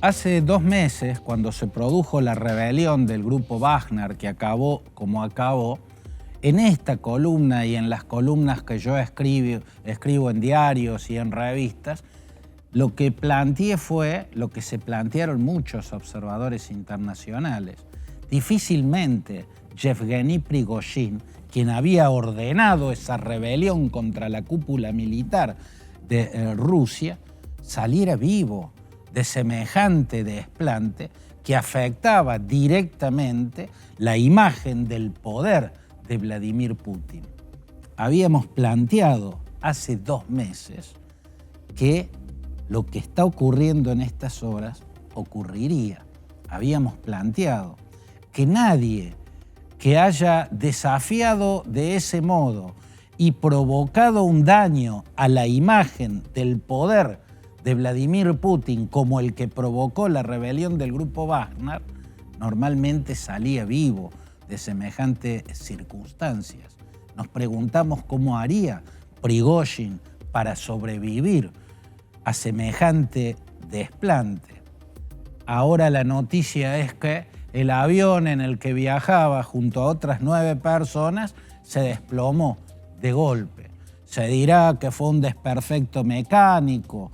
Hace 2 meses, cuando se produjo la rebelión del grupo Wagner, que acabó como acabó, en esta columna y en las columnas que yo escribo en diarios y en revistas, lo que planteé fue lo que se plantearon muchos observadores internacionales. Difícilmente Yevgeny Prigozhin, quien había ordenado esa rebelión contra la cúpula militar de Rusia, saliera vivo de semejante desplante que afectaba directamente la imagen del poder de Vladimir Putin. Habíamos planteado hace 2 meses que lo que está ocurriendo en estas horas ocurriría. Habíamos planteado que nadie que haya desafiado de ese modo y provocado un daño a la imagen del poder de Vladimir Putin como el que provocó la rebelión del grupo Wagner, normalmente salía vivo de semejantes circunstancias. Nos preguntamos cómo haría Prigozhin para sobrevivir a semejante desplante. Ahora la noticia es que el avión en el que viajaba junto a otras 9 personas se desplomó de golpe. Se dirá que fue un desperfecto mecánico,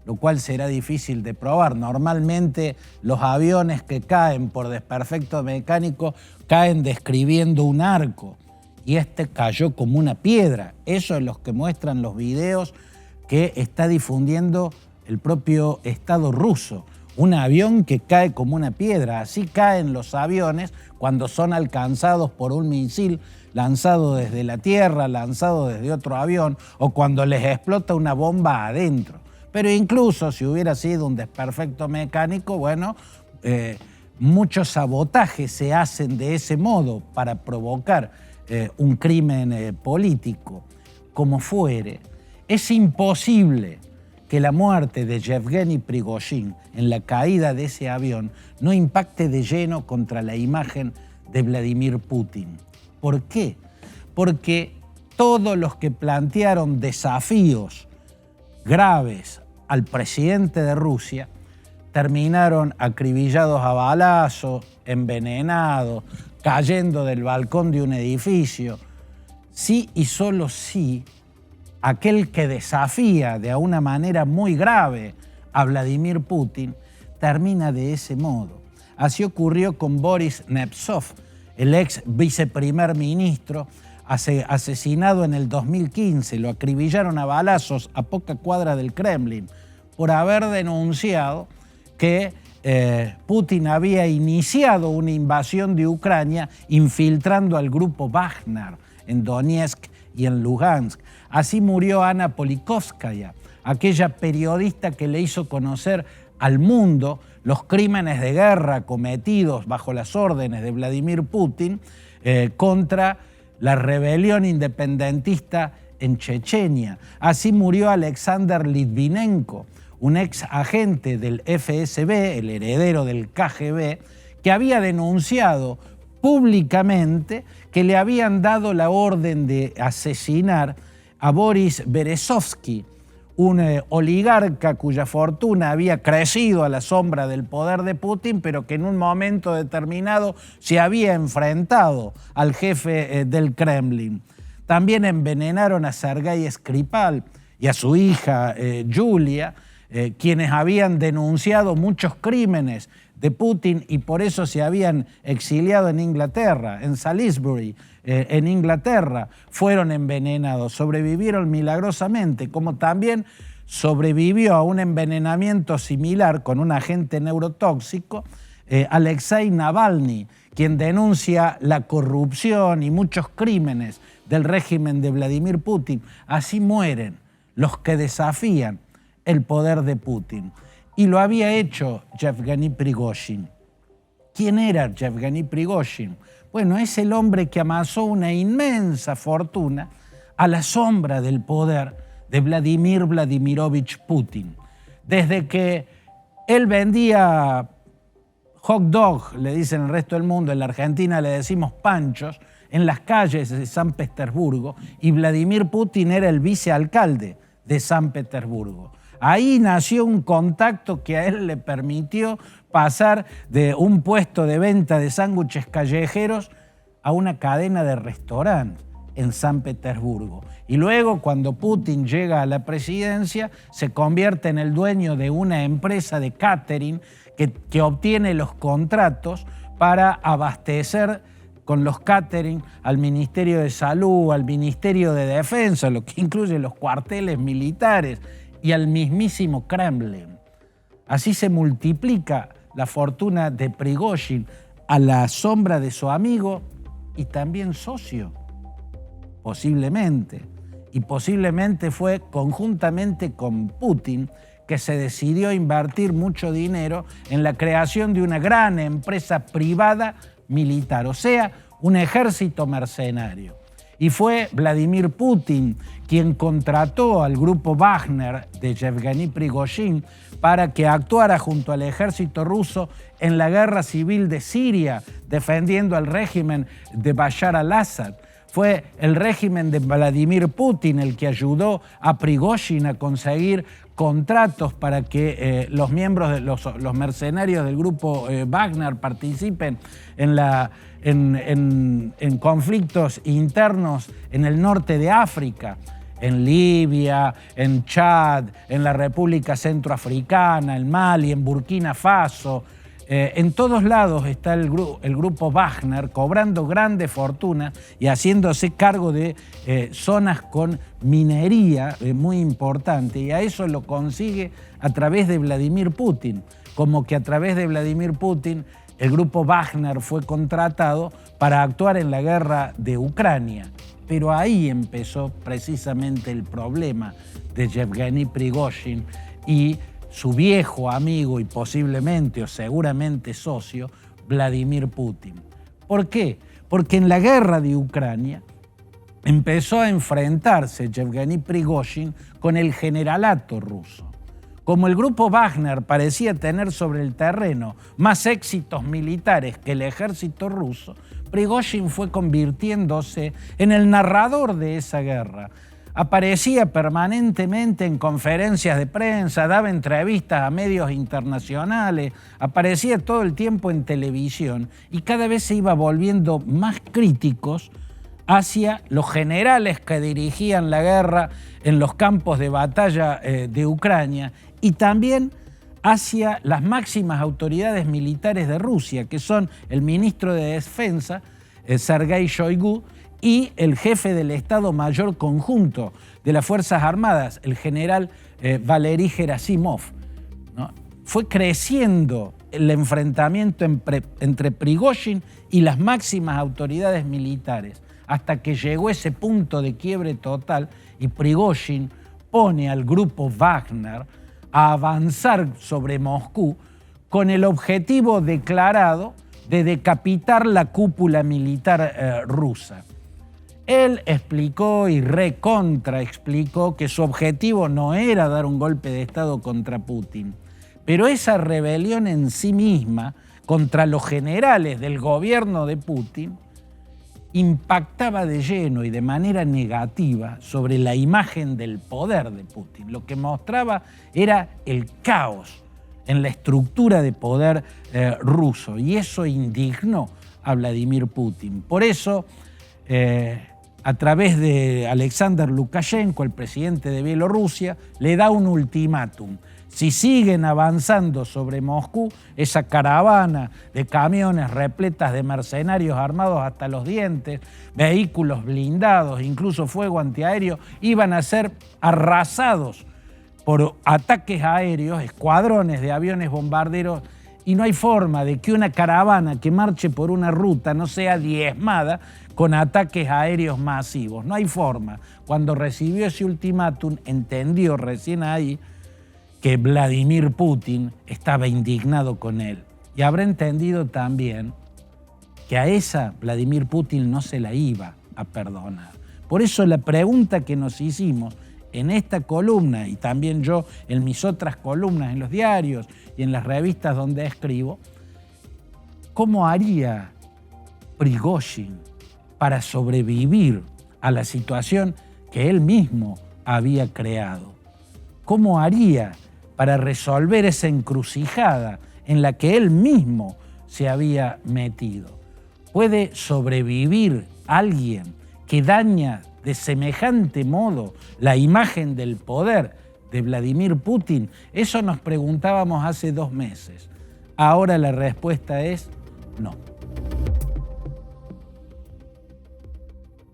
lo cual será difícil de probar. Normalmente los aviones que caen por desperfecto mecánico caen describiendo un arco y este cayó como una piedra. Eso es lo que muestran los videos que está difundiendo el propio Estado ruso. Un avión que cae como una piedra. Así caen los aviones cuando son alcanzados por un misil lanzado desde la tierra, lanzado desde otro avión, o cuando les explota una bomba adentro. Pero incluso si hubiera sido un desperfecto mecánico, bueno, muchos sabotajes se hacen de ese modo para provocar un crimen político. Como fuere, es imposible que la muerte de Yevgeny Prigozhin en la caída de ese avión no impacte de lleno contra la imagen de Vladimir Putin. ¿Por qué? Porque todos los que plantearon desafíos graves al presidente de Rusia terminaron acribillados a balazos, envenenados, cayendo del balcón de un edificio. Sí y solo sí, aquel que desafía de una manera muy grave a Vladimir Putin termina de ese modo. Así ocurrió con Boris Nemtsov, el ex viceprimer ministro, asesinado en el 2015, lo acribillaron a balazos a poca cuadra del Kremlin por haber denunciado que Putin había iniciado una invasión de Ucrania infiltrando al grupo Wagner en Donetsk y en Lugansk. Así murió Ana Politkovskaya, aquella periodista que le hizo conocer al mundo los crímenes de guerra cometidos bajo las órdenes de Vladimir Putin contra la rebelión independentista en Chechenia. Así murió Alexander Litvinenko, un ex agente del FSB, el heredero del KGB, que había denunciado públicamente que le habían dado la orden de asesinar a Boris Berezovsky, un oligarca cuya fortuna había crecido a la sombra del poder de Putin, pero que en un momento determinado se había enfrentado al jefe del Kremlin. También envenenaron a Sergei Skripal y a su hija Yulia, quienes habían denunciado muchos crímenes de Putin y por eso se habían exiliado en Inglaterra, en Salisbury, en Inglaterra, fueron envenenados, sobrevivieron milagrosamente, como también sobrevivió a un envenenamiento similar con un agente neurotóxico, Alexei Navalny, quien denuncia la corrupción y muchos crímenes del régimen de Vladimir Putin. Así mueren los que desafían el poder de Putin. Y lo había hecho Yevgeny Prigozhin. ¿Quién era Yevgeny Prigozhin? Bueno, es el hombre que amasó una inmensa fortuna a la sombra del poder de Vladimir Vladimirovich Putin. Desde que él vendía hot dog, le dicen el resto del mundo, en la Argentina le decimos panchos, en las calles de San Petersburgo, y Vladimir Putin era el vicealcalde de San Petersburgo. Ahí nació un contacto que a él le permitió pasar de un puesto de venta de sándwiches callejeros a una cadena de restaurantes en San Petersburgo. Y luego, cuando Putin llega a la presidencia, se convierte en el dueño de una empresa de catering que obtiene los contratos para abastecer con los catering al Ministerio de Salud, al Ministerio de Defensa, lo que incluye los cuarteles militares, y al mismísimo Kremlin. Así se multiplica la fortuna de Prigozhin a la sombra de su amigo y también socio, posiblemente. Y posiblemente fue conjuntamente con Putin que se decidió invertir mucho dinero en la creación de una gran empresa privada militar, o sea, un ejército mercenario. Y fue Vladimir Putin quien contrató al grupo Wagner de Yevgeny Prigozhin para que actuara junto al ejército ruso en la guerra civil de Siria, defendiendo al régimen de Bashar al-Assad. Fue el régimen de Vladimir Putin el que ayudó a Prigozhin a conseguir contratos para que los miembros de los mercenarios del grupo Wagner participen en conflictos internos en el norte de África, en Libia, en Chad, en la República Centroafricana, en Mali, en Burkina Faso. En todos lados está el grupo Wagner cobrando grandes fortunas y haciéndose cargo de zonas con minería muy importante, y a eso lo consigue a través de Vladimir Putin, como que a través de Vladimir Putin el grupo Wagner fue contratado para actuar en la guerra de Ucrania. Pero ahí empezó precisamente el problema de Yevgeny Prigozhin y su viejo amigo y posiblemente o seguramente socio, Vladimir Putin. ¿Por qué? Porque en la guerra de Ucrania empezó a enfrentarse Yevgeny Prigozhin con el generalato ruso. Como el grupo Wagner parecía tener sobre el terreno más éxitos militares que el ejército ruso, Prigozhin fue convirtiéndose en el narrador de esa guerra. Aparecía permanentemente en conferencias de prensa, daba entrevistas a medios internacionales, aparecía todo el tiempo en televisión y cada vez se iba volviendo más críticos hacia los generales que dirigían la guerra en los campos de batalla de Ucrania y también hacia las máximas autoridades militares de Rusia, que son el ministro de Defensa, Sergei Shoigu, y el jefe del Estado Mayor Conjunto de las Fuerzas Armadas, el general Valery Gerasimov, ¿no? Fue creciendo el enfrentamiento entre Prigozhin y las máximas autoridades militares, hasta que llegó ese punto de quiebre total y Prigozhin pone al grupo Wagner a avanzar sobre Moscú con el objetivo declarado de decapitar la cúpula militar rusa. Él explicó y recontraexplicó que su objetivo no era dar un golpe de Estado contra Putin, pero esa rebelión en sí misma contra los generales del gobierno de Putin impactaba de lleno y de manera negativa sobre la imagen del poder de Putin. Lo que mostraba era el caos en la estructura de poder ruso, y eso indignó a Vladimir Putin. Por eso, a través de Alexander Lukashenko, el presidente de Bielorrusia, le da un ultimátum. Si siguen avanzando sobre Moscú, esa caravana de camiones repletas de mercenarios armados hasta los dientes, vehículos blindados, incluso fuego antiaéreo, iban a ser arrasados por ataques aéreos, escuadrones de aviones bombarderos, y no hay forma de que una caravana que marche por una ruta no sea diezmada con ataques aéreos masivos. No hay forma. Cuando recibió ese ultimátum, entendió recién ahí que Vladimir Putin estaba indignado con él. Y habrá entendido también que a esa Vladimir Putin no se la iba a perdonar. Por eso la pregunta que nos hicimos en esta columna, y también yo en mis otras columnas en los diarios y en las revistas donde escribo, ¿cómo haría Prigozhin para sobrevivir a la situación que él mismo había creado? ¿Cómo haría para resolver esa encrucijada en la que él mismo se había metido? ¿Puede sobrevivir alguien que daña de semejante modo la imagen del poder de Vladimir Putin? Eso nos preguntábamos hace 2 meses. Ahora la respuesta es no.